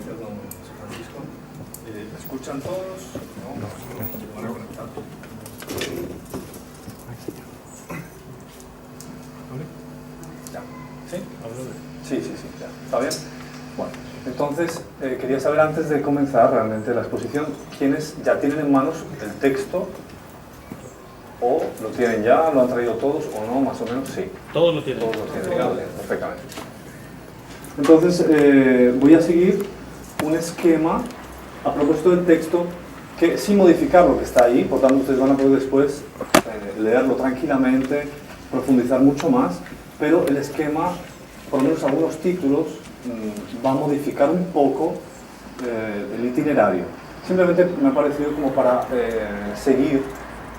Gracias, don José Francisco. ¿Me escuchan todos? ¿No? ¿Se van a conectar? ¿Ya? ¿Sí? Sí, ya. ¿Está bien? Bueno, entonces quería saber antes de comenzar realmente la exposición, ¿quiénes ya tienen en manos el texto? ¿O lo tienen ya? ¿Lo han traído todos o no? Más o menos, sí. Todos lo tienen. Todos lo tienen, perfectamente. Entonces voy a seguir un esquema a propósito del texto que sin modificar lo que está ahí, por tanto ustedes van a poder después leerlo tranquilamente, profundizar mucho más, pero el esquema, por lo menos algunos títulos, va a modificar un poco el itinerario. Simplemente me ha parecido como para seguir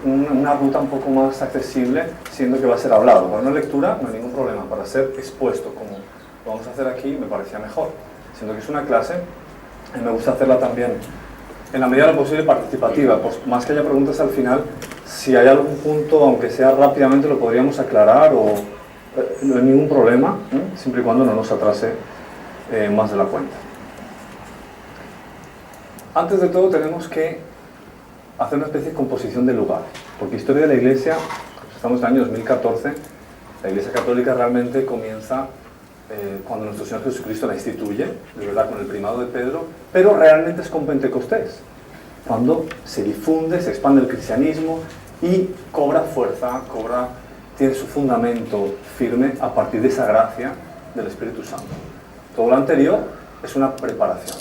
una ruta un poco más accesible, siendo que va a ser hablado. Para una lectura no hay ningún problema, para ser expuesto como lo vamos a hacer aquí me parecía mejor, siendo que es una clase y me gusta hacerla también en la medida de lo posible participativa, pues más que haya preguntas al final, si hay algún punto, aunque sea rápidamente, lo podríamos aclarar o no hay ningún problema, siempre y cuando no nos atrase más de la cuenta. Antes de todo tenemos que hacer una especie de composición del lugar, porque historia de la Iglesia, estamos en el año 2014, la Iglesia Católica realmente comienza cuando nuestro Señor Jesucristo la instituye, de verdad con el primado de Pedro, pero realmente es con Pentecostés, cuando se difunde, se expande el cristianismo y cobra fuerza, tiene su fundamento firme a partir de esa gracia del Espíritu Santo. Todo lo anterior es una preparación.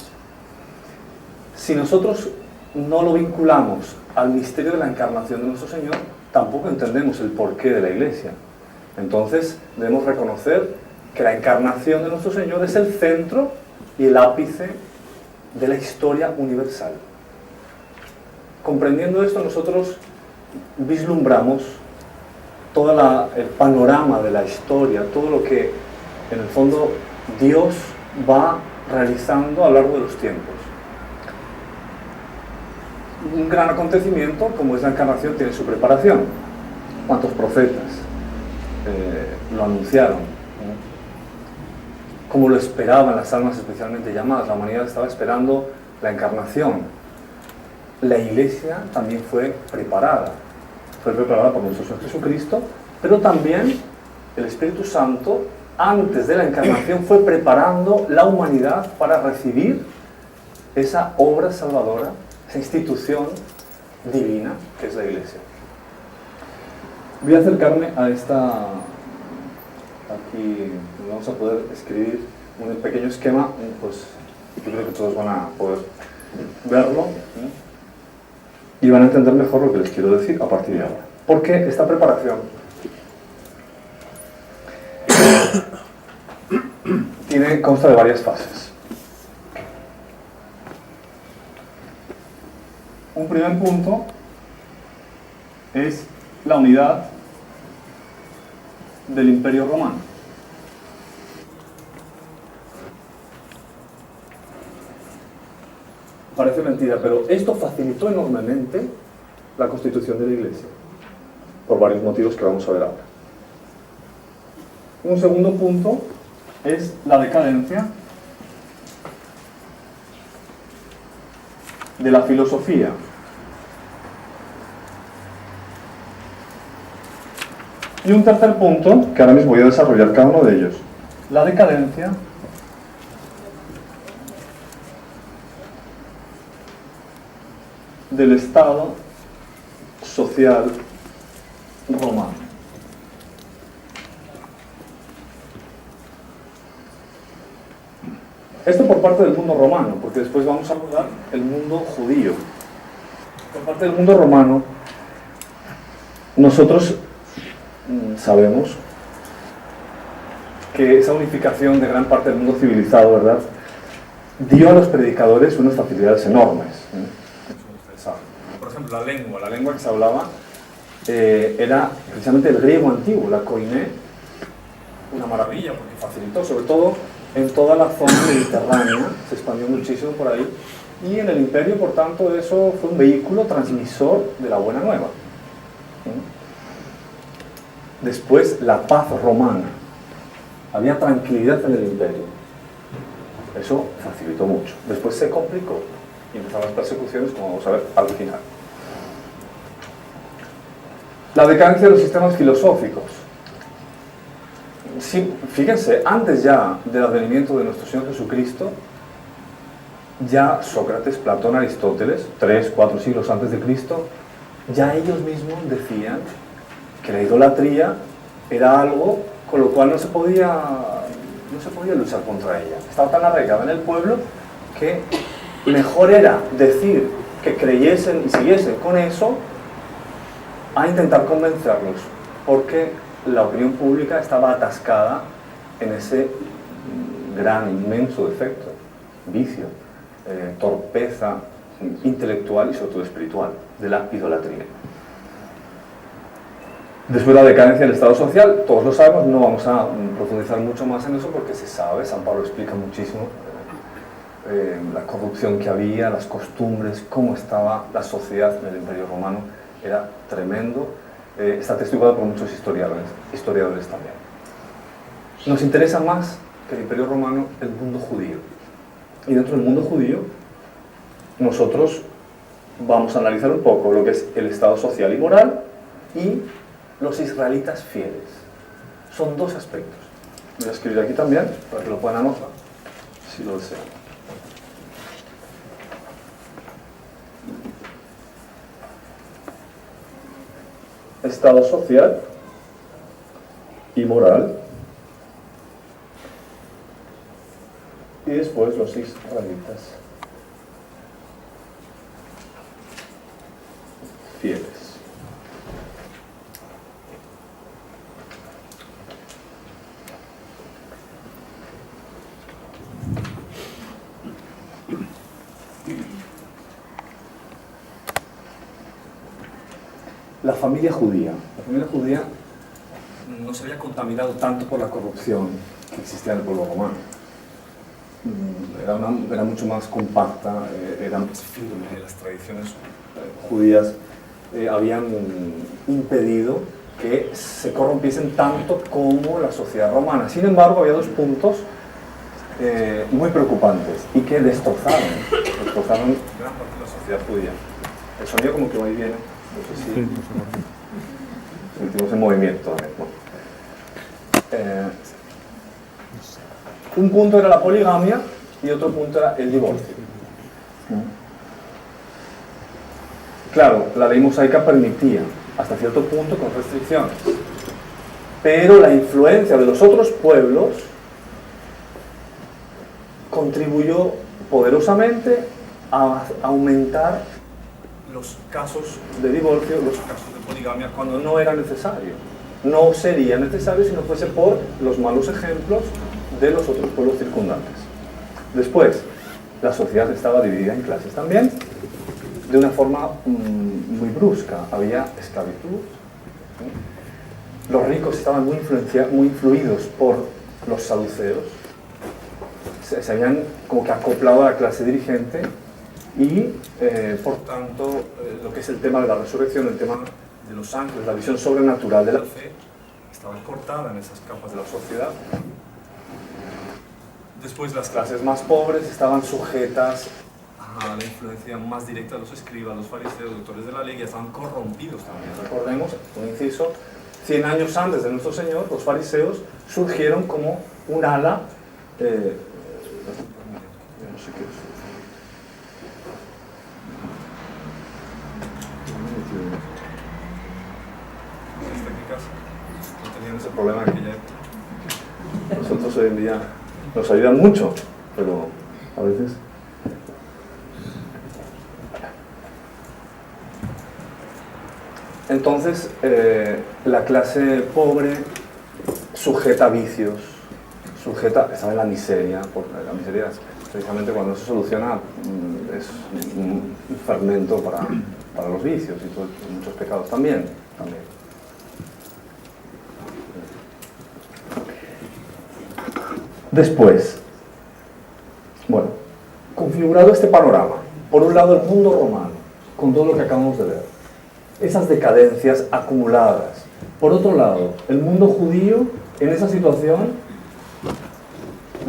Si nosotros no lo vinculamos al misterio de la encarnación de nuestro Señor, tampoco entendemos el porqué de la Iglesia. Entonces debemos reconocer que la encarnación de nuestro Señor es el centro y el ápice de la historia universal. Comprendiendo esto, nosotros vislumbramos todo el panorama de la historia, todo lo que en el fondo Dios va realizando a lo largo de los tiempos. Un gran acontecimiento como es la encarnación tiene su preparación. ¿Cuántos profetas lo anunciaron? Como lo esperaban las almas especialmente llamadas, la humanidad estaba esperando la encarnación. La Iglesia también fue preparada por nuestro Señor Jesucristo, pero también el Espíritu Santo, antes de la encarnación, fue preparando la humanidad para recibir esa obra salvadora, esa institución divina que es la Iglesia. Voy a acercarme a esta... Aquí vamos a poder escribir un pequeño esquema, pues yo creo que todos van a poder verlo y van a entender mejor lo que les quiero decir a partir de ahora. Porque esta preparación consta de varias fases. Un primer punto es la unidad del Imperio Romano. Parece mentira, pero esto facilitó enormemente la constitución de la Iglesia, por varios motivos que vamos a ver ahora. Un segundo punto es la decadencia de la filosofía. Y un tercer punto, que ahora mismo voy a desarrollar cada uno de ellos, la decadencia del Estado social romano. Esto por parte del mundo romano, porque después vamos a abordar el mundo judío. Por parte del mundo romano, nosotros sabemos que esa unificación de gran parte del mundo civilizado, ¿verdad?, dio a los predicadores unas facilidades enormes. Por ejemplo, la lengua que se hablaba era precisamente el griego antiguo, la koiné, una maravilla porque facilitó, sobre todo en toda la zona mediterránea, se expandió muchísimo por ahí, y en el imperio, por tanto, eso fue un vehículo transmisor de la buena nueva. Después, la paz romana. Había tranquilidad en el imperio. Eso facilitó mucho. Después se complicó y empezaron las persecuciones, como vamos a ver al final. La decadencia de los sistemas filosóficos. Sí, fíjense, antes ya del advenimiento de nuestro Señor Jesucristo, ya Sócrates, Platón, Aristóteles, 3, 4 siglos antes de Cristo, ya ellos mismos decían que la idolatría era algo con lo cual no se podía luchar contra ella. Estaba tan arraigada en el pueblo que mejor era decir que creyesen y siguiesen con eso a intentar convencerlos, porque la opinión pública estaba atascada en ese gran, inmenso defecto, vicio, torpeza intelectual y sobre todo espiritual de la idolatría. Después la decadencia del Estado social, todos lo sabemos, no vamos a profundizar mucho más en eso porque se sabe, San Pablo explica muchísimo la corrupción que había, las costumbres, cómo estaba la sociedad en el Imperio Romano, era tremendo, está atestiguado por muchos historiadores también. Nos interesa más que el Imperio Romano el mundo judío, y dentro del mundo judío nosotros vamos a analizar un poco lo que es el Estado social y moral y los israelitas fieles. Son dos aspectos. Voy a escribir aquí también para que lo puedan anotar, si lo desean. Estado social y moral. Y después los israelitas fieles. La familia judía. La familia judía no se había contaminado tanto por la corrupción que existía en el pueblo romano. Era mucho más compacta, era más firme. Las tradiciones judías habían impedido que se corrompiesen tanto como la sociedad romana. Sin embargo, había dos puntos muy preocupantes y que destrozaron gran parte de la sociedad judía. El sonido como que va y viene, no sé si sentimos en movimiento ahora mismo. Un punto era la poligamia y otro punto era el divorcio. Claro, la ley mosaica permitía, hasta cierto punto, con restricciones. Pero la influencia de los otros pueblos contribuyó poderosamente a aumentar los casos de divorcio, los casos de poligamia, cuando no era necesario. No sería necesario si no fuese por los malos ejemplos de los otros pueblos circundantes. Después, la sociedad estaba dividida en clases también, de una forma muy brusca. Había esclavitud. Los ricos estaban muy influidos por los saduceos. Se habían como que acoplado a la clase dirigente y, por tanto, lo que es el tema de la resurrección, el tema de los ángeles, la visión sobrenatural de la fe, estaba cortada en esas capas de la sociedad. Después, las clases más pobres estaban sujetas a la influencia más directa de los escribas, los fariseos, doctores de la ley, que estaban corrompidos también. Recordemos, un inciso, 100 años antes de nuestro Señor, los fariseos surgieron como un ala, no sé qué es. Está en mi casa, no tenían ese problema en aquella época. Nosotros hoy en día nos ayudan mucho, pero a veces... Entonces, la clase pobre sujeta a vicios, estaba en la miseria, porque la miseria es precisamente cuando no se soluciona, es un fermento para los vicios y muchos pecados también. Después, bueno, configurado este panorama, por un lado el mundo romano, con todo lo que acabamos de ver, esas decadencias acumuladas. Por otro lado, el mundo judío en esa situación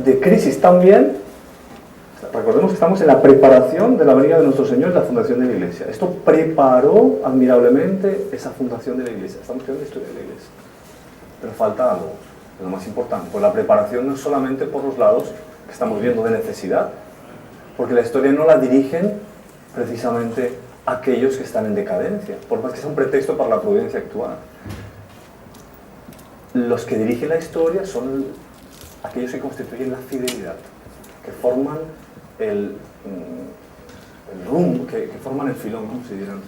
de crisis también, Recordemos que estamos en la preparación de la venida de nuestro Señor y la fundación de la Iglesia. Esto preparó admirablemente esa fundación de la Iglesia. Estamos estudiando la historia de la Iglesia. Pero falta algo, lo más importante. Pues la preparación no es solamente por los lados que estamos viendo de necesidad, porque la historia no la dirigen precisamente aquellos que están en decadencia, por más que sea un pretexto para la providencia actual. Los que dirigen la historia son aquellos que constituyen la fidelidad, que forman el rumbo, que forman el filón, ¿cómo se diría en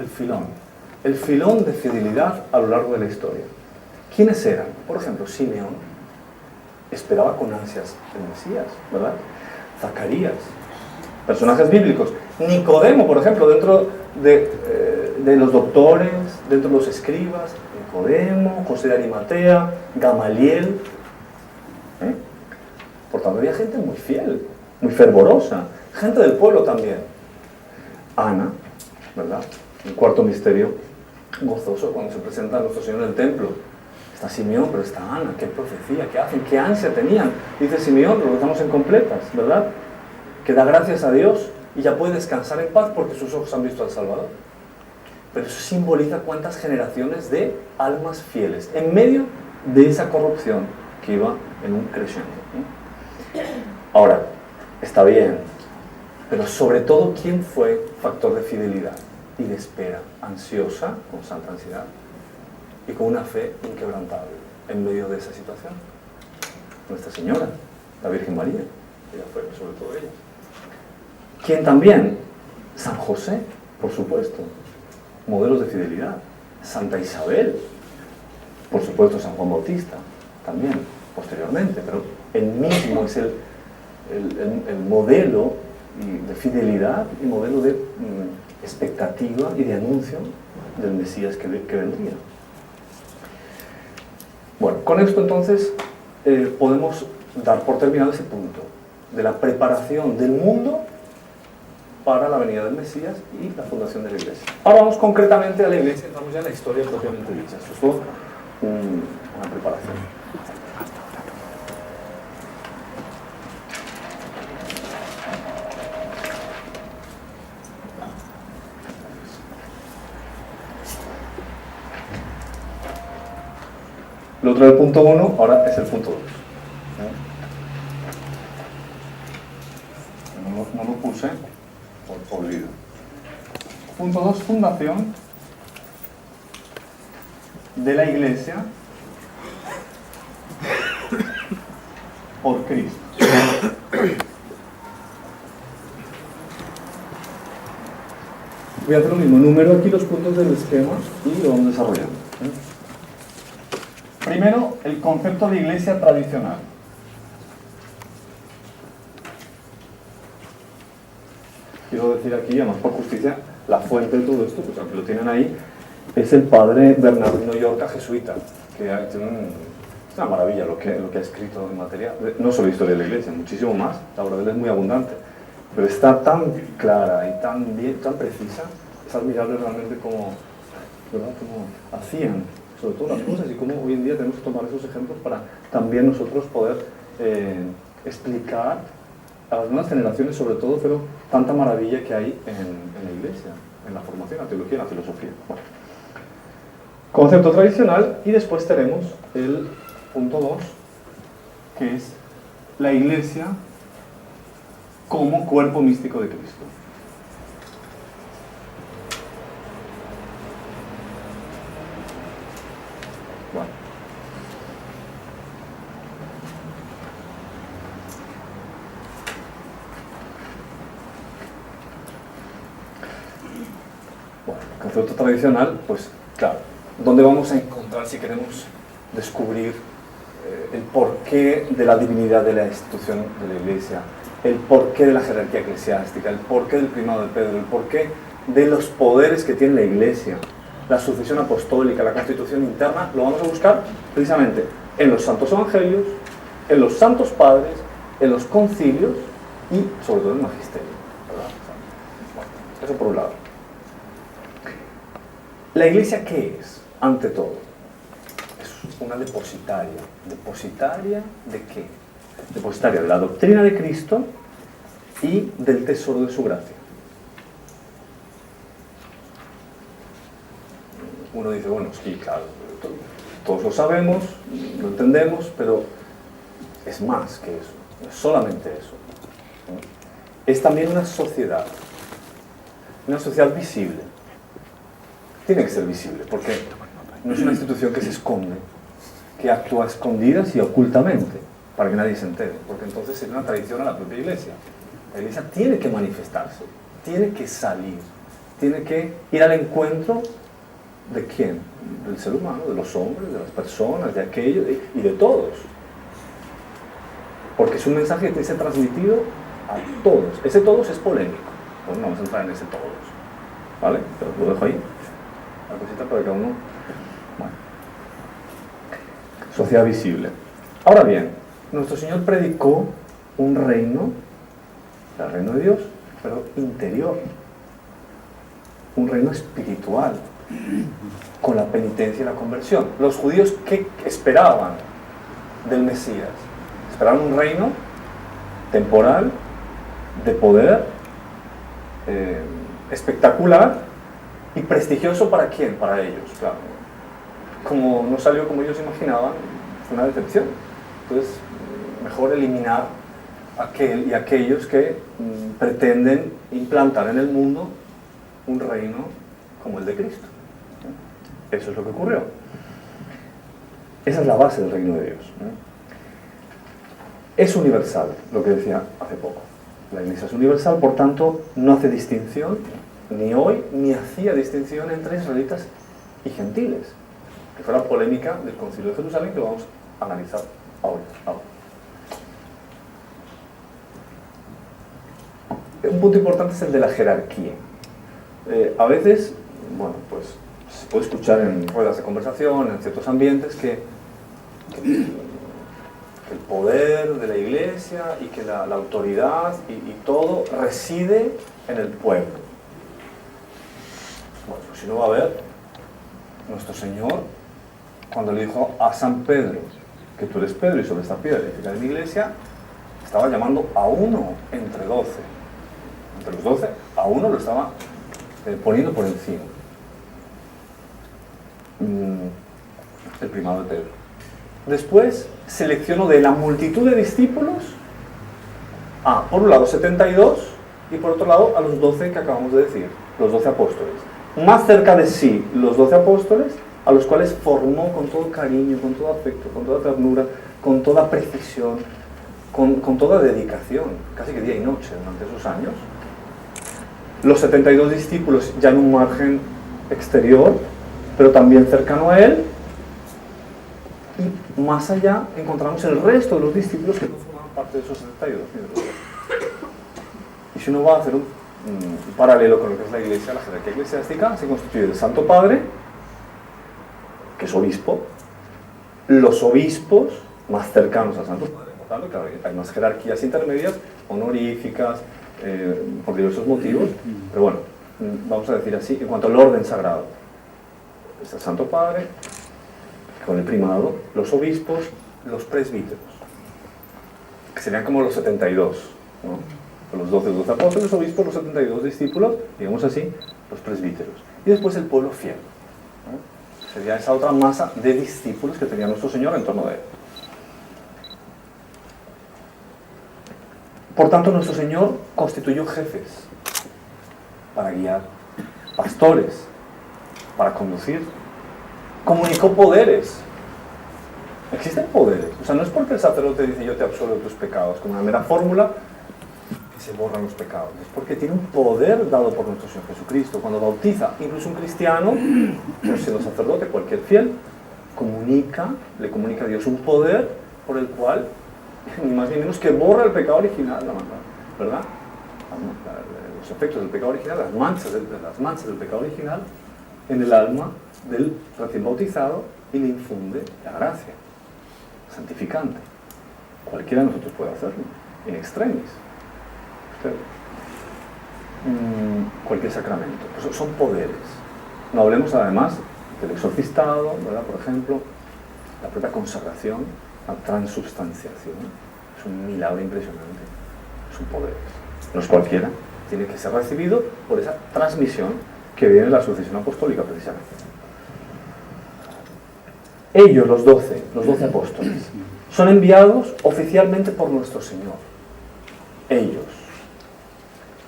español? El filón de fidelidad a lo largo de la historia. ¿Quiénes eran? Por ejemplo, Simeón esperaba con ansias el Mesías, ¿verdad? Zacarías, personajes bíblicos. Nicodemo, por ejemplo, dentro de los doctores, dentro de los escribas, Nicodemo, José de Arimatea, Gamaliel. Por tanto, había gente muy fiel, muy fervorosa, gente del pueblo también. Ana, ¿verdad? El cuarto misterio gozoso cuando se presenta a nuestro Señor en el templo. Está Simeón, pero está Ana. ¿Qué profecía? ¿Qué hacen? ¿Qué ansia tenían? Dice Simeón, lo rezamos en completas, ¿verdad? Que da gracias a Dios y ya puede descansar en paz porque sus ojos han visto al Salvador. Pero eso simboliza cuántas generaciones de almas fieles en medio de esa corrupción que iba en un crescendo. Ahora, está bien, pero sobre todo, ¿quién fue factor de fidelidad y de espera ansiosa, con santa ansiedad, y con una fe inquebrantable en medio de esa situación? Nuestra Señora, la Virgen María, ella fue sobre todo ella. ¿Quién también? San José, por supuesto, modelos de fidelidad. Santa Isabel, por supuesto San Juan Bautista, también, posteriormente, pero él mismo es el modelo de fidelidad y modelo de expectativa y de anuncio del Mesías que vendría. Bueno, con esto entonces podemos dar por terminado ese punto de la preparación del mundo para la venida del Mesías y la fundación de la Iglesia. Ahora vamos concretamente a la Iglesia, entramos ya en la historia propiamente dicha. Esto es todo una preparación. Lo otro del punto 1, ahora es el punto 2. No lo puse por olvido. Punto 2, fundación de la Iglesia por Cristo. Voy a hacer lo mismo, número aquí los puntos del esquema y lo vamos desarrollando. Primero, el concepto de iglesia tradicional. Quiero decir aquí, además por justicia, la fuente de todo esto, pues aunque lo tienen ahí, es el padre Bernardino Llorca, jesuita, que es una maravilla lo que ha escrito en materia, no solo historia de la iglesia, muchísimo más, la obra de él es muy abundante, pero está tan clara y tan bien, tan precisa, es admirable realmente cómo hacían sobre todo las cosas y cómo hoy en día tenemos que tomar esos ejemplos para también nosotros poder explicar a las nuevas generaciones sobre todo, pero tanta maravilla que hay en la iglesia, en la formación, en la teología, en la filosofía. Bueno. Concepto tradicional, y después tenemos el punto 2, que es la iglesia como cuerpo místico de Cristo. Bueno, concepto tradicional, pues claro, ¿dónde vamos a encontrar si queremos descubrir el porqué de la divinidad de la institución de la Iglesia, el porqué de la jerarquía eclesiástica, el porqué del primado de Pedro, el porqué de los poderes que tiene la Iglesia, la sucesión apostólica, la constitución interna? Lo vamos a buscar precisamente en los santos evangelios, en los santos padres, en los concilios y sobre todo en el magisterio, ¿verdad? Bueno, eso por un lado. ¿La Iglesia qué es? Ante todo, es una depositaria. ¿Depositaria de qué? Depositaria de la doctrina de Cristo y del tesoro de su gracia. Uno dice, bueno, sí, claro, todos lo sabemos, lo entendemos, pero es más que eso, no es solamente eso. Es también una sociedad visible. Tiene que ser visible, porque no es una institución que se esconde, que actúa a escondidas y ocultamente, para que nadie se entere, porque entonces sería una traición a la propia Iglesia. La Iglesia tiene que manifestarse, tiene que salir, tiene que ir al encuentro ¿de quién? Del ser humano, de los hombres, de las personas, de aquellos y de todos. Porque es un mensaje que tiene que ser transmitido a todos. Ese todos es polémico. Bueno, no vamos a entrar en ese todos. ¿Vale? Pero lo dejo ahí. La cosita para cada uno. Bueno. Sociedad visible. Ahora bien, nuestro Señor predicó un reino, el reino de Dios, pero interior. Un reino espiritual, con la penitencia y la conversión. Los judíos, ¿qué esperaban del Mesías? Esperaban un reino temporal, de poder, espectacular y prestigioso. ¿Para quién? Para ellos, claro. Como no salió como ellos imaginaban, fue una decepción. Entonces, mejor eliminar aquel y aquellos que pretenden implantar en el mundo un reino como el de Cristo. Eso es lo que ocurrió. Esa es la base del reino de Dios. Es universal, lo que decía hace poco. La Iglesia es universal, por tanto, no hace distinción, ni hoy, ni hacía distinción entre israelitas y gentiles, que fue la polémica del Concilio de Jerusalén, que vamos a analizar ahora. Un punto importante es el de la jerarquía. A veces, bueno, pues se puede escuchar en ruedas de conversación, en ciertos ambientes, que el poder de la Iglesia y que la autoridad y todo reside en el pueblo. Bueno, pues si no va a ver, nuestro Señor, cuando le dijo a San Pedro que tú eres Pedro y sobre esta piedra edificaré mi iglesia, estaba llamando a uno entre 12. Entre los 12, a uno lo estaba poniendo por encima. El primado de Pedro. Después seleccionó de la multitud de discípulos a, por un lado, 72 y por otro lado a los 12 que acabamos de decir, los 12 apóstoles. Más cerca de sí, los 12 apóstoles, a los cuales formó con todo cariño, con todo afecto, con toda ternura, con toda precisión, con toda dedicación, casi que día y noche durante esos años. Los 72 discípulos ya en un margen exterior, pero también cercano a él. Y más allá encontramos el resto de los discípulos que no formaban parte de esos 72. Y si uno va a hacer un paralelo con lo que es la Iglesia, la jerarquía eclesiástica se constituye del Santo Padre, que es obispo, los obispos más cercanos al Santo Padre, por tanto, claro, hay más jerarquías intermedias, honoríficas, por diversos motivos, pero bueno, vamos a decir así, en cuanto al orden sagrado, es el Santo Padre, con el primado, los obispos, los presbíteros, que serían como los 72, ¿no? Los 12 apóstoles, los obispos, los 72 discípulos, digamos así, los presbíteros. Y después el pueblo fiel, ¿no? Sería esa otra masa de discípulos que tenía nuestro Señor en torno de él. Por tanto, nuestro Señor constituyó jefes para guiar, pastores para conducir, comunicó poderes. Existen poderes. O sea, no es porque el sacerdote dice yo te absuelvo de tus pecados como una mera fórmula que se borran los pecados. Es porque tiene un poder dado por nuestro Señor Jesucristo. Cuando bautiza, incluso un cristiano, no siendo sacerdote, cualquier fiel, le comunica a Dios un poder por el cual, ni más ni menos que borra el pecado original, ¿verdad? Los efectos del pecado original, las manchas del pecado original en el alma del recién bautizado y le infunde la gracia santificante. Cualquiera de nosotros puede hacerlo, in extremis. Cualquier sacramento. Pues son poderes. No hablemos además del exorcistado, ¿verdad? Por ejemplo, la propia consagración, la transubstanciación. Es un milagro impresionante. Son poderes. no es cualquiera, tiene que ser recibido por esa transmisión que viene de la sucesión apostólica, precisamente. Ellos, los 12 apóstoles, son enviados oficialmente por nuestro Señor. Ellos,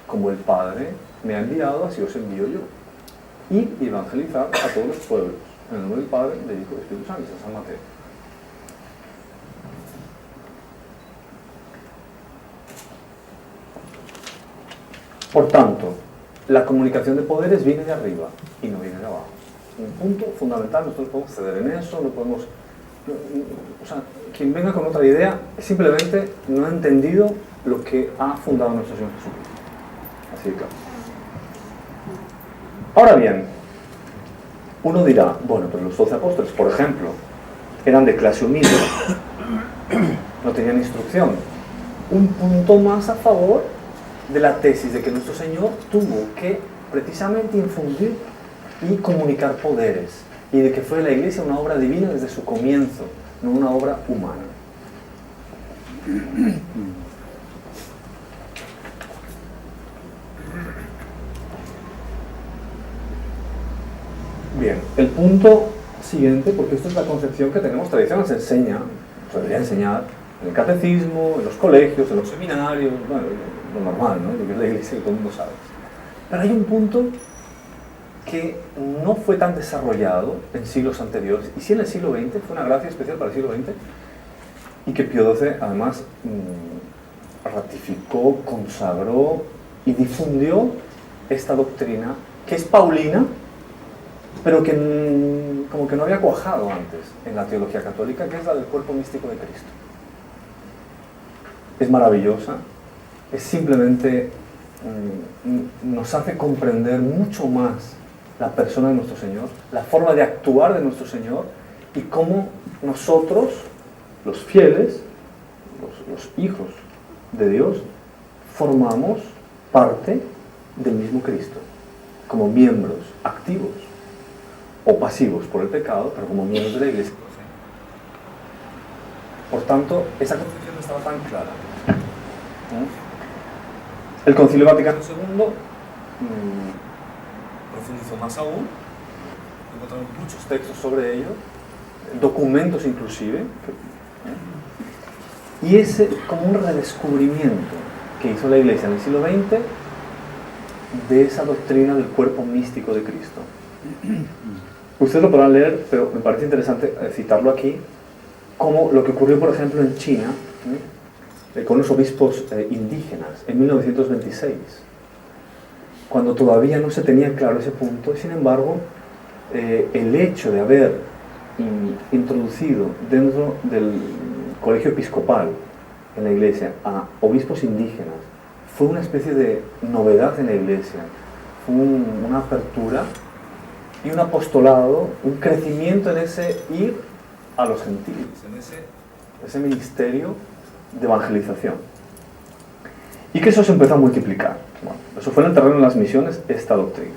como el Padre me ha enviado, así os envío yo. Y evangelizar a todos los pueblos, en el nombre del Padre, del Hijo y del Espíritu Santo, San Mateo. Por tanto, la comunicación de poderes viene de arriba y no viene de abajo. Un punto fundamental, nosotros podemos ceder en eso, no podemos... O sea, quien venga con otra idea simplemente no ha entendido lo que ha fundado nuestro Señor Jesucristo. Así de claro. Ahora bien, uno dirá, bueno, pero los 12 apóstoles, por ejemplo, eran de clase humilde, no tenían instrucción. Un punto más a favor de la tesis de que nuestro Señor tuvo que precisamente infundir y comunicar poderes, y de que fue la Iglesia una obra divina desde su comienzo, no una obra humana. Bien, el punto siguiente, porque esto es la concepción que tenemos tradición, se enseña, se debería enseñar en el catecismo, en los colegios, en los seminarios, bueno, lo normal, ¿no? Lo que es la Iglesia, que todo el mundo sabe. Pero hay un punto que no fue tan desarrollado en siglos anteriores, y sí en el siglo XX, fue una gracia especial para el siglo XX, y que Pío XII además ratificó, consagró y difundió esta doctrina, que es paulina, pero que como que no había cuajado antes en la teología católica, que es la del cuerpo místico de Cristo. Es maravillosa, es simplemente, nos hace comprender mucho más la persona de nuestro Señor, la forma de actuar de nuestro Señor, y cómo nosotros, los fieles, los hijos de Dios, formamos parte del mismo Cristo, como miembros activos o pasivos por el pecado, pero como miembros de la Iglesia. Por tanto, esa concepción no estaba tan clara. El Concilio Vaticano II profundizó más aún, encontramos muchos textos sobre ello, documentos inclusive, y es como un redescubrimiento que hizo la Iglesia en el siglo XX de esa doctrina del cuerpo místico de Cristo. Ustedes lo podrán leer, pero me parece interesante citarlo aquí, como lo que ocurrió, por ejemplo, en China, con los obispos indígenas en 1926, cuando todavía no se tenía claro ese punto, y sin embargo, el hecho de haber introducido dentro del colegio episcopal en la Iglesia a obispos indígenas fue una especie de novedad en la Iglesia, fue una apertura y un apostolado, un crecimiento en ese ir a los gentiles, en ese ministerio de evangelización. Y que eso se empezó a multiplicar. Bueno, eso fue en el terreno de las misiones, esta doctrina.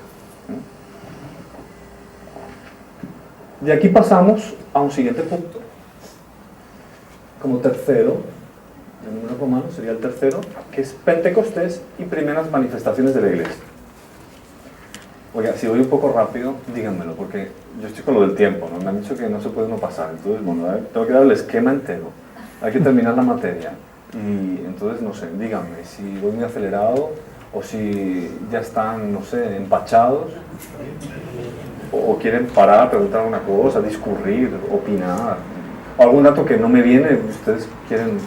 De aquí pasamos a un siguiente punto, como tercero, el número romano sería el tercero, que es Pentecostés y primeras manifestaciones de la Iglesia. Oiga, si voy un poco rápido, díganmelo, porque yo estoy con lo del tiempo, ¿no? Me han dicho que no se puede no pasar, entonces, bueno, tengo que dar el esquema entero, hay que terminar la materia, y entonces, no sé, díganme si voy muy acelerado, o si ya están, no sé, empachados, o quieren parar, preguntar una cosa, discurrir, opinar, o algún dato que no me viene, ustedes quieren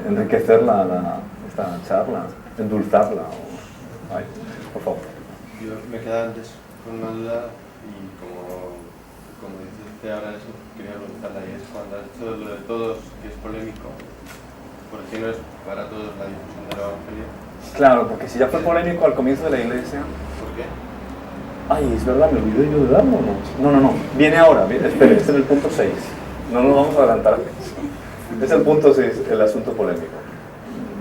enriquecer esta charla, endulzarla, ay, por favor. Yo me quedaba antes con una duda y como dice ahora eso, quería preguntarla, y es cuando has dicho lo de todos, que es polémico, ¿por qué no es para todos la difusión del Evangelio? Claro, porque si ya fue polémico al comienzo de la Iglesia... ¿Por qué? Ay, es verdad, me olvidé yo de darlo, ¿no? No, viene ahora, espere, este es el punto 6, no nos vamos a adelantar. Es el punto 6, el asunto polémico.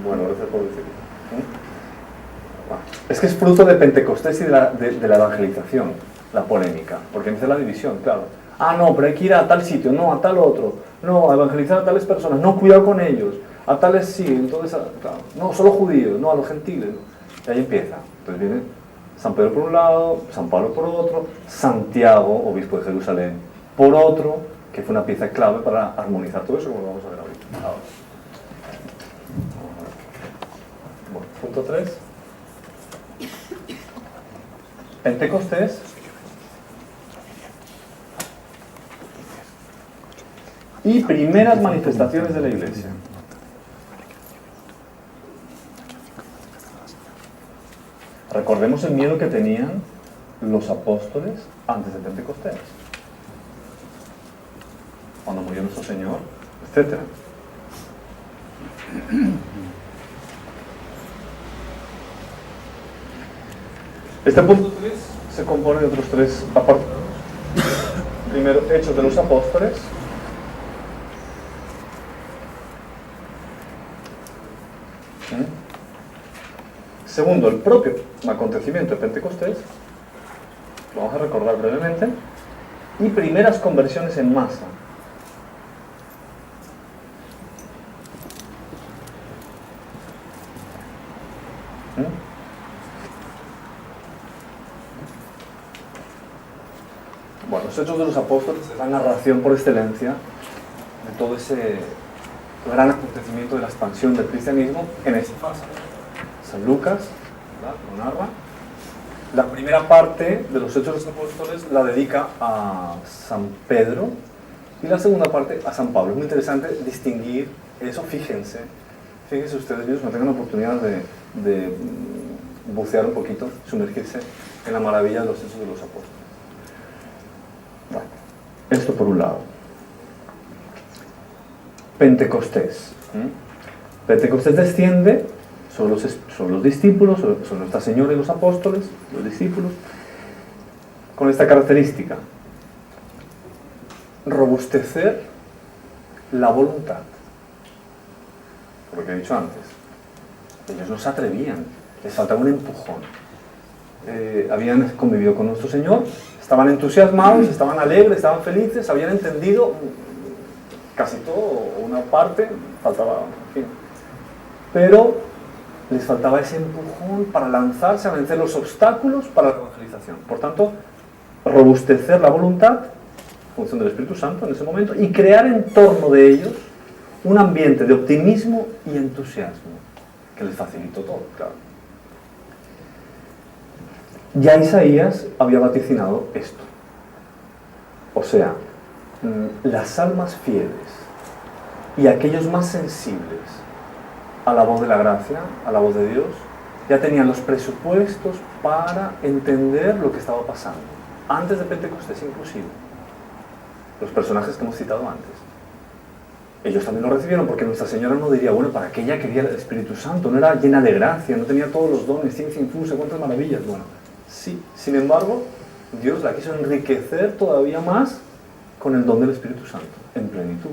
Bueno, gracias por decirlo. Es que es fruto de Pentecostés y de la evangelización, la polémica, porque empieza la división, claro. Ah, no, pero hay que ir a tal sitio, no, a tal otro, no, a evangelizar a tales personas, no, cuidado con ellos. a tales sí, entonces, claro, no, solo judíos, no, a los gentiles, ¿no? Y ahí empieza. Entonces viene San Pedro por un lado, San Pablo por otro, Santiago, obispo de Jerusalén, por otro, que fue una pieza clave para armonizar todo eso, como lo vamos a ver ahorita. Ahora. Bueno, punto 3. Pentecostés y primeras manifestaciones de la Iglesia. Recordemos el miedo que tenían los apóstoles antes de Pentecostés, cuando murió nuestro Señor, etc. Este punto 3 se compone de otros 3 apartados. Primero, Hechos de los Apóstoles. Segundo, el propio acontecimiento de Pentecostés. Lo vamos a recordar brevemente. Y primeras conversiones en masa. Bueno, los Hechos de los Apóstoles es la narración por excelencia de todo ese gran acontecimiento de la expansión del cristianismo en esta fase. San Lucas, ¿verdad?, lo narra. La primera parte de los Hechos de los Apóstoles la dedica a San Pedro y la segunda parte a San Pablo. Es muy interesante distinguir eso. Fíjense ustedes, Dios, cuando tengan la oportunidad de bucear un poquito, sumergirse en la maravilla de los Hechos de los Apóstoles. Bueno, esto por un lado. Pentecostés. Pentecostés desciende sobre los discípulos, sobre Nuestra Señora y los apóstoles, los discípulos, con esta característica: robustecer la voluntad. Por lo que he dicho antes, ellos no se atrevían, les faltaba un empujón. Habían convivido con nuestro Señor, estaban entusiasmados, estaban alegres, estaban felices, habían entendido casi todo, una parte, faltaba, en fin. Pero les faltaba ese empujón para lanzarse a vencer los obstáculos para la evangelización. Por tanto, robustecer la voluntad, función del Espíritu Santo en ese momento, y crear en torno de ellos un ambiente de optimismo y entusiasmo, que les facilitó todo, claro. Ya Isaías había vaticinado esto. O sea, las almas fieles y aquellos más sensibles a la voz de la gracia, a la voz de Dios, ya tenían los presupuestos para entender lo que estaba pasando, antes de Pentecostés inclusive. Los personajes que hemos citado antes. Ellos también lo recibieron, porque Nuestra Señora no diría, bueno, ¿para qué ella quería el Espíritu Santo? No era llena de gracia, no tenía todos los dones, ciencia infusa, cuántas maravillas. Bueno, sí, sin embargo, Dios la quiso enriquecer todavía más con el don del Espíritu Santo, en plenitud.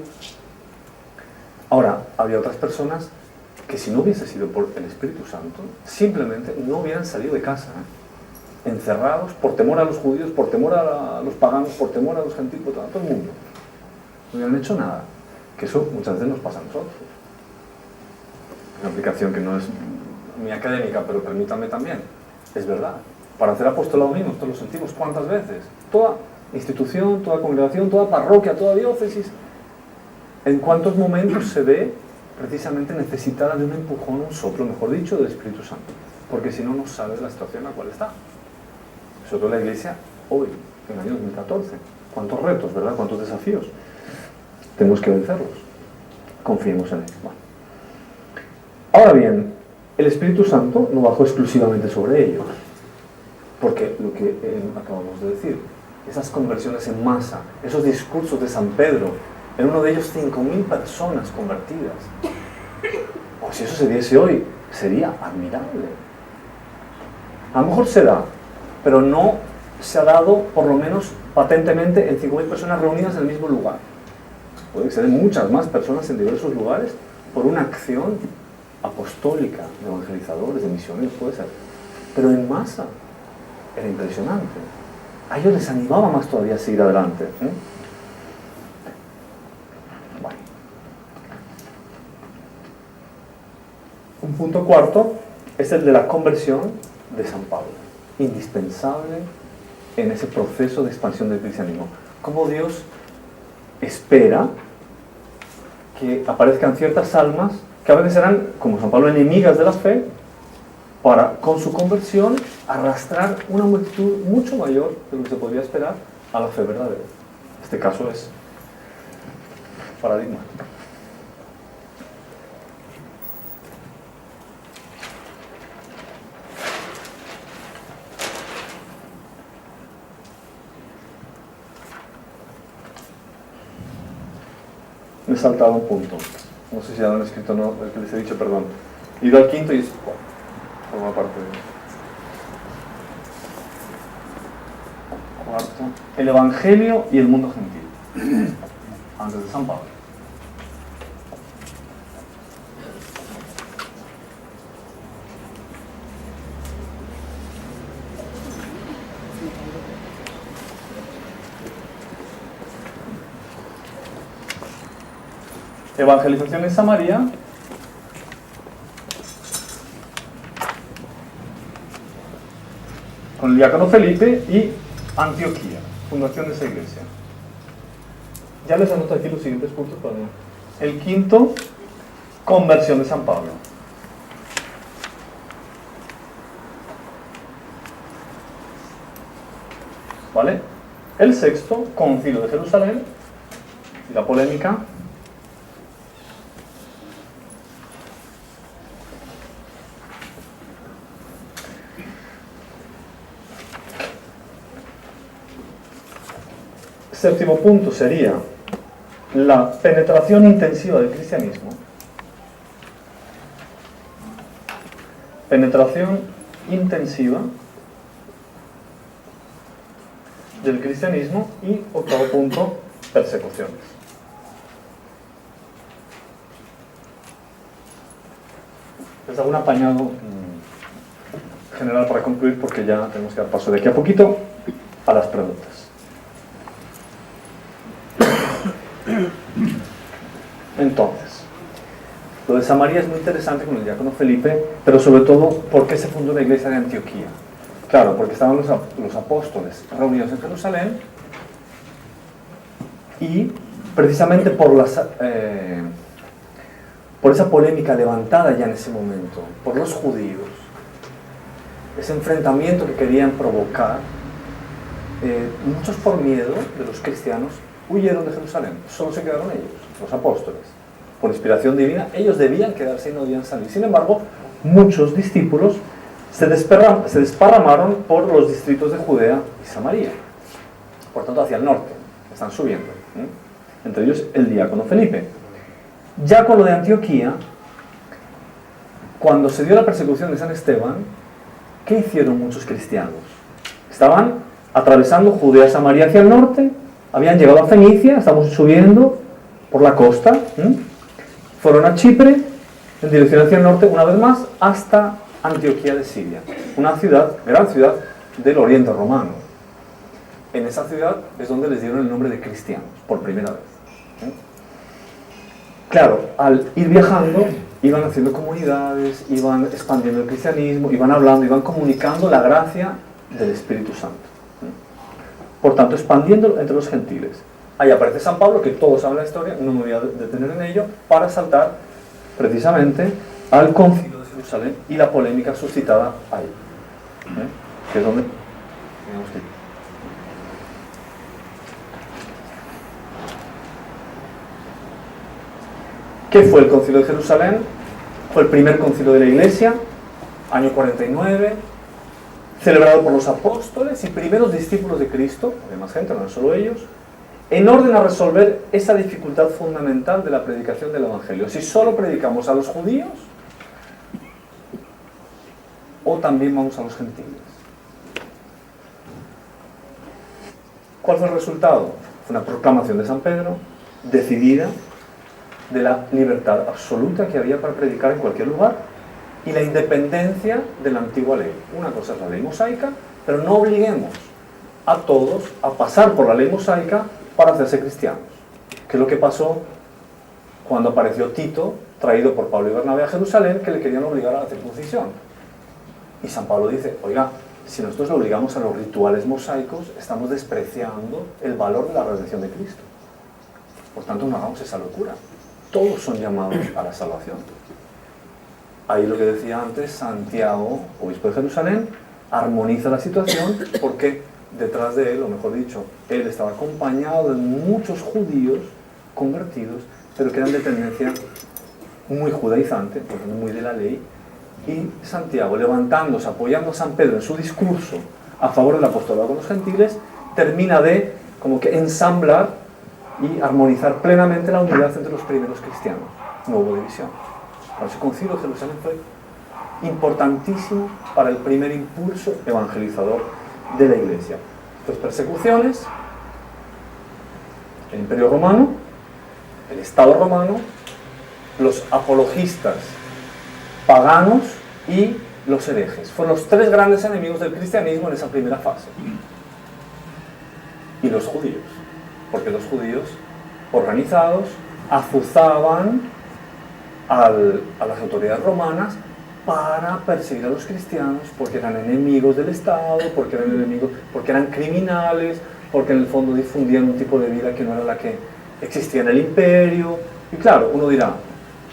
Ahora, había otras personas que si no hubiese sido por el Espíritu Santo, simplemente no hubieran salido de casa, encerrados por temor a los judíos, por temor a los paganos, por temor a los gentiles, por todo el mundo. No hubieran hecho nada. Que eso muchas veces nos pasa a nosotros. Una aplicación que no es muy académica, pero permítame también. Es verdad. Para hacer apostolado mismo, esto lo sentimos cuántas veces. Toda institución, toda congregación, toda parroquia, toda diócesis, ¿en cuántos momentos se ve precisamente necesitada de un empujón, un soplo, mejor dicho, del Espíritu Santo? Porque si no, no sabes la situación en la cual está. Sobre todo la Iglesia hoy, en el año 2014. ¿Cuántos retos, verdad? ¿Cuántos desafíos? Tenemos que vencerlos. Confiemos en él. Bueno. Ahora bien, el Espíritu Santo no bajó exclusivamente sobre ellos. Porque lo que acabamos de decir, esas conversiones en masa, esos discursos de San Pedro, en uno de ellos 5.000 personas convertidas. Pues si eso se diese hoy, sería admirable. A lo mejor se da, pero no se ha dado, por lo menos patentemente, en 5.000 personas reunidas en el mismo lugar. Puede ser muchas más personas en diversos lugares por una acción apostólica de evangelizadores, de misioneros, puede ser. Pero en masa era impresionante. A ellos les animaba más todavía a seguir adelante. Bueno. Un punto cuarto es el de la conversión de San Pablo, indispensable en ese proceso de expansión del cristianismo. Cómo Dios espera que aparezcan ciertas almas que a veces serán, como San Pablo, enemigas de la fe, para, con su conversión, arrastrar una multitud mucho mayor de lo que se podría esperar a la fe verdadera. Este caso es paradigmático. Me he saltado un punto. No sé si ya lo han escrito o no, el que les he dicho, perdón. He ido al quinto y es... forma parte de... Cuarto. El Evangelio y el mundo gentil. Antes de San Pablo. Evangelización en Samaria. Con el diácono Felipe y Antioquía, fundación de esa iglesia. Ya les anoto aquí los siguientes puntos para mí. El quinto, conversión de San Pablo. ¿Vale? El sexto, concilio de Jerusalén y la polémica. Séptimo punto sería la penetración intensiva del cristianismo. Penetración intensiva del cristianismo. Y octavo punto, persecuciones. Les hago un apañado general para concluir, porque ya tenemos que dar paso de aquí a poquito a las preguntas. Entonces, lo de Samaria es muy interesante con el diácono Felipe, pero sobre todo, ¿por qué se fundó la iglesia de Antioquía? Claro, porque estaban los apóstoles reunidos en Jerusalén y precisamente por esa polémica levantada ya en ese momento, por los judíos, ese enfrentamiento que querían provocar, muchos por miedo de los cristianos huyeron de Jerusalén. Solo se quedaron ellos, los apóstoles. Por inspiración divina, ellos debían quedarse y no debían salir. Sin embargo, muchos discípulos se desparramaron por los distritos de Judea y Samaria. Por tanto, hacia el norte. Están subiendo. Entre ellos, el diácono Felipe. Ya con lo de Antioquía, cuando se dio la persecución de San Esteban, ¿qué hicieron muchos cristianos? Estaban atravesando Judea y Samaria hacia el norte. Habían llegado a Fenicia, estamos subiendo por la costa, fueron a Chipre, en dirección hacia el norte, una vez más, hasta Antioquía de Siria, una ciudad, gran ciudad del Oriente Romano. En esa ciudad es donde les dieron el nombre de cristianos, por primera vez. Claro, al ir viajando, iban haciendo comunidades, iban expandiendo el cristianismo, iban hablando, iban comunicando la gracia del Espíritu Santo. Por tanto, expandiéndolo entre los gentiles. Ahí aparece San Pablo, que todos saben la historia, no me voy a detener en ello, para saltar precisamente al concilio de Jerusalén y la polémica suscitada ahí. Que es donde tenemos que ir. ¿Qué fue el concilio de Jerusalén? Fue el primer concilio de la Iglesia, año 49, celebrado por los apóstoles y primeros discípulos de Cristo, había más gente, no eran solo ellos, en orden a resolver esa dificultad fundamental de la predicación del Evangelio. Si solo predicamos a los judíos, o también vamos a los gentiles. ¿Cuál fue el resultado? Fue una proclamación de San Pedro, decidida, de la libertad absoluta que había para predicar en cualquier lugar y la independencia de la antigua ley. Una cosa es la ley mosaica, pero no obliguemos a todos a pasar por la ley mosaica para hacerse cristianos, que es lo que pasó cuando apareció Tito, traído por Pablo y Bernabé a Jerusalén, que le querían obligar a la circuncisión. Y San Pablo dice, oiga, si nosotros lo obligamos a los rituales mosaicos, estamos despreciando el valor de la redención de Cristo. Por tanto, no hagamos esa locura. Todos son llamados a la salvación. Ahí lo que decía antes, Santiago, obispo de Jerusalén, armoniza la situación porque detrás de él, o mejor dicho, él estaba acompañado de muchos judíos convertidos, pero que eran de tendencia muy judaizante, por ejemplo, muy de la ley, y Santiago, levantándose, apoyando a San Pedro en su discurso a favor del apostolado con los gentiles, termina de como que ensamblar y armonizar plenamente la unidad entre los primeros cristianos. No hubo división. Ese concilio de Jerusalén fue importantísimo para el primer impulso evangelizador de la Iglesia. Estas persecuciones, el Imperio Romano, el Estado romano, los apologistas paganos y los herejes. Fueron los tres grandes enemigos del cristianismo en esa primera fase. Y los judíos, porque los judíos organizados azuzaban a las autoridades romanas para perseguir a los cristianos, porque eran enemigos del Estado, porque eran criminales, porque en el fondo difundían un tipo de vida que no era la que existía en el imperio. Y claro, uno dirá,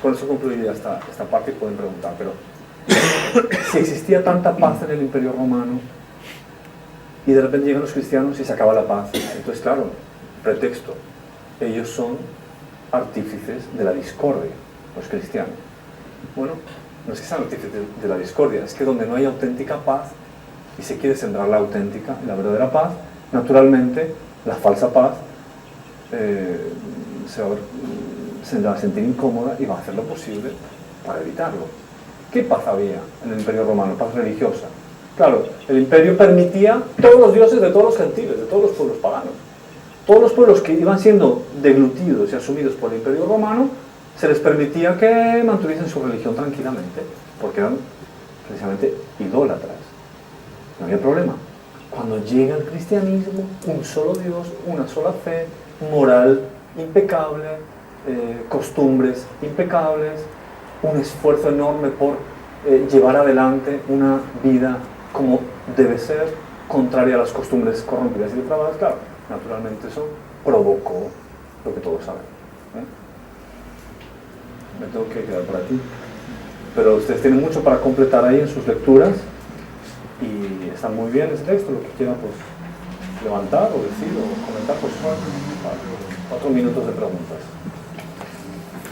con eso concluiría esta parte y pueden preguntar, pero si existía tanta paz en el imperio romano y de repente llegan los cristianos y se acaba la paz, entonces claro, pretexto, ellos son artífices de la discordia, los cristianos. Bueno, no es que sean artífices de la discordia, es que donde no hay auténtica paz y se quiere sembrar la auténtica y la verdadera paz, naturalmente la falsa paz se va a sentir incómoda y va a hacer lo posible para evitarlo. ¿Qué paz había en el imperio romano? Paz religiosa. Claro, el imperio permitía todos los dioses de todos los gentiles, de todos los pueblos paganos. Todos los pueblos que iban siendo deglutidos y asumidos por el imperio romano, se les permitía que mantuviesen su religión tranquilamente, porque eran precisamente idólatras. No había problema. Cuando llega el cristianismo, un solo Dios, una sola fe, moral impecable, costumbres impecables, un esfuerzo enorme por llevar adelante una vida como debe ser, contraria a las costumbres corrompidas y depravadas. Claro, naturalmente eso provocó lo que todos saben. Me tengo que quedar por aquí, pero ustedes tienen mucho para completar ahí en sus lecturas y está muy bien ese texto. Lo que quieran pues levantar o decir o comentar, pues 4 minutos de preguntas.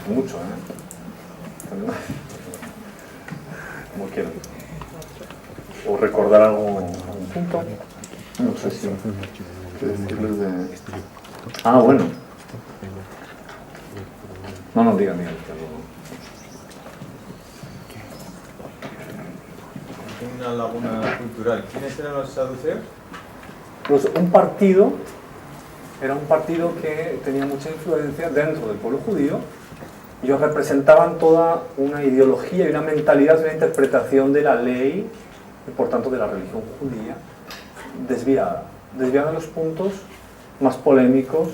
Mucho, como quieran. O recordar algún punto. No sé si decirles de... Ah, bueno. No, digan. Una laguna cultural. ¿Quiénes eran los saduceos? Pues un partido, era un partido que tenía mucha influencia dentro del pueblo judío. Ellos representaban toda una ideología y una mentalidad, una interpretación de la ley y por tanto de la religión judía desviada de los puntos más polémicos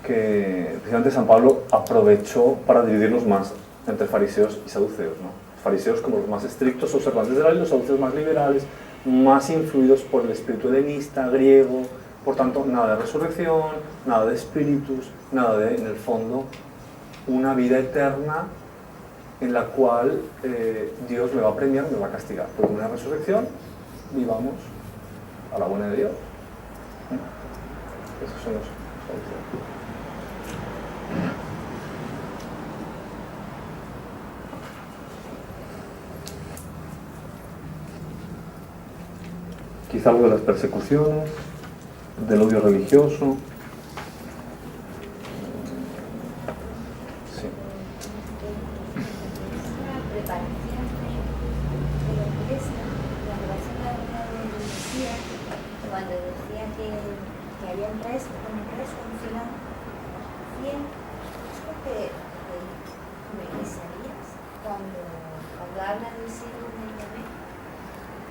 que precisamente San Pablo aprovechó para dividirlos más entre fariseos y saduceos, ¿no? Los fariseos como los más estrictos observantes de la ley, los saduceos más liberales, más influidos por el espíritu helenista, griego, por tanto nada de resurrección, nada de espíritus, nada de, en el fondo, una vida eterna en la cual Dios me va a premiar, me va a castigar. Pero con una resurrección, vivamos a la buena de Dios. Esos son los saduceos. Quizá algo de las persecuciones, del odio religioso. Sí. Una preparación de la iglesia, la relación de Lucía, cuando decía que había un resto, como un resto, un final, bien, es porque como Isaías, cuando habla del siglo XX,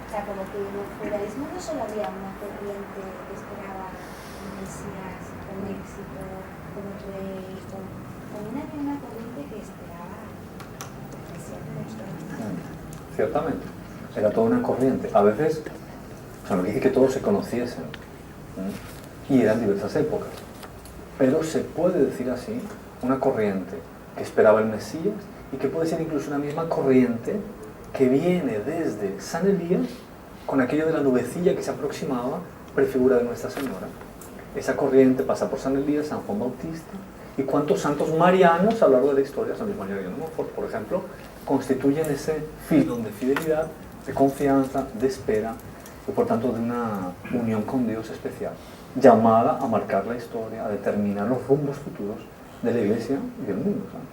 o sea, como que en el judaísmo no solo había una corriente que esperaba un Mesías con éxito, como rey, con también había una corriente que esperaba el Mesías de la historia. Ciertamente, era toda una corriente. A veces, o sea, no dice que todos se conociesen, y eran diversas épocas, pero se puede decir así, una corriente que esperaba el Mesías y que puede ser incluso una misma corriente que viene desde San Elías con aquello de la nubecilla que se aproximaba, prefigura de Nuestra Señora. Esa corriente pasa por San Elías, San Juan Bautista, y cuántos santos marianos a lo largo de la historia, San Luis María de Montfort, por ejemplo, constituyen ese filón de fidelidad, de confianza, de espera, y por tanto de una unión con Dios especial, llamada a marcar la historia, a determinar los rumbos futuros de la Iglesia y del mundo. ¿Sabes?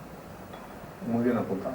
Muy bien apuntado.